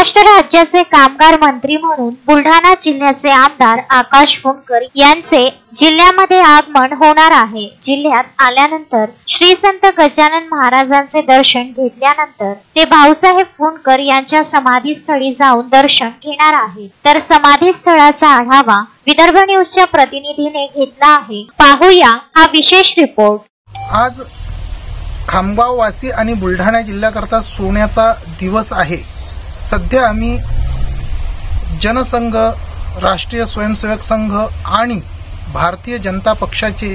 महाराष्ट्र राज्याचे कामगार मंत्री म्हणून बुलढाणा जिल्ह्याचे आमदार आकाश फुंडकर यांचे जिल्ह्यामध्ये आगमन होणार आहे। जिल्ह्यात आल्यानंतर श्री संत गजानन महाराजांचे दर्शन घेतल्यानंतर ते भाऊसाहेब फुंडकर यांच्या समाधीस्थळी जाऊन दर्शन घेणार आहेत। तर समाधी स्थळाचा आढावा विदर्भ न्यूजच्या प्रतिनिधीने घेतला आहे। पाहूया हा विशेष रिपोर्ट। आज खामगाव वासी आणि बुलढाणा जिल्ह्याकरता सोन्याचा दिवस आहे। सध्या आम्ही जनसंघ, राष्ट्रीय स्वयंसेवक संघ आणि भारतीय जनता पक्षाचे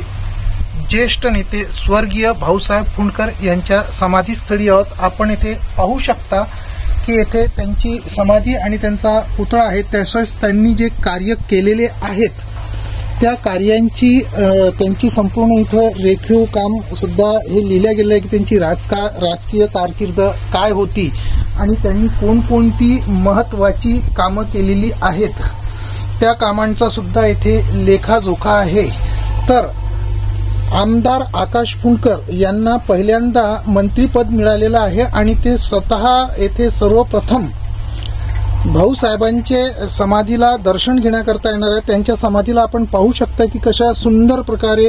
ज्येष्ठ नेते स्वर्गीय भाऊसाहेब फुंडकर यांच्या समाधीस्थळी आहोत। आपण येथे पाहू शकता की येथे त्यांची समाधी आणि त्यांचा पुतळा आहे। तसेच त्यांनी जे कार्य केलेले आहेत त्या कार्यांची त्यांची संपूर्ण इथं रेखीव काम सुद्धा हे लिहिलं गेलं आहे की त्यांची राजकीय कारकीर्द काय होती आणि त्यांनी कोणकोणती महत्त्वाची कामं केलेली आहेत त्या कामांचा सुद्धा येथे लेखाजोखा आहे। तर आमदार आकाश फुंडकर यांना पहिल्यांदा मंत्रीपद मिळालेलं आहे आणि ते स्वतः येथे सर्वप्रथम भाऊसाहेबांचे समाधीला दर्शन घेण्याकरता येणार आहे। त्यांच्या समाधीला आपण पाहू शकता की कशा सुंदर प्रकारे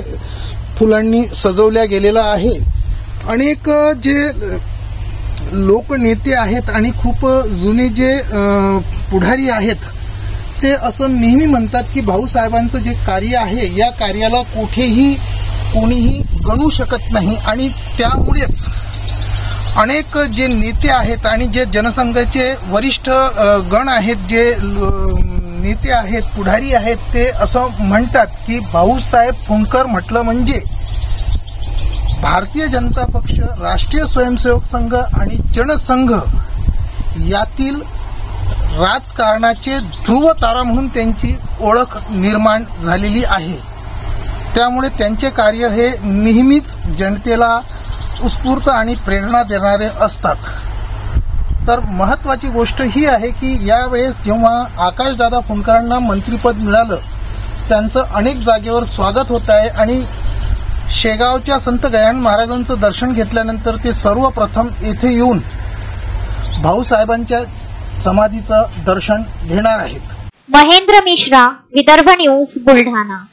फुलांनी सजवल्या गेलेला आहे। अनेक जे लोकनेते आहेत आणि खूप जुने जे पुढारी आहेत ते असं नेहमी म्हणतात की भाऊसाहेबांचं जे कार्य आहे या कार्याला कुठेही कोणीही गणू शकत नाही आणि त्यामुळेच अनेक जे नेते आहेत आणि जे जनसंघाचे वरिष्ठ गण आहेत, जे नेते आहेत, पुढारी आहेत, ते असं म्हणतात की भाऊसाहेब फुंडकर म्हटलं म्हणजे भारतीय जनता पक्ष, राष्ट्रीय स्वयंसेवक संघ आणि जनसंघ यातील राजकारणाचे ध्रुव तारा म्हणून त्यांची ओळख निर्माण झालेली आहे। त्यामुळे त्यांचे कार्य हे नेहमीच जनतेला उत्स्फूर्त आणि प्रेरणा देणारे असतात। तर महत्त्वाची गोष्ट ही आहे की यावेळेस जेव्हा आकाशदादा फुंडकरांना मंत्रिपद मिळालं त्यांचं अनेक जागेवर स्वागत होत आहे आणि शेगावच्या संत गजानन महाराजांचं दर्शन घेतल्यानंतर ते सर्वप्रथम येथे येऊन भाऊसाहेबांच्या समाधीचं दर्शन घेणार आहेत। महेंद्र मिश्रा, विदर्भ न्यूज, बुलढाणा।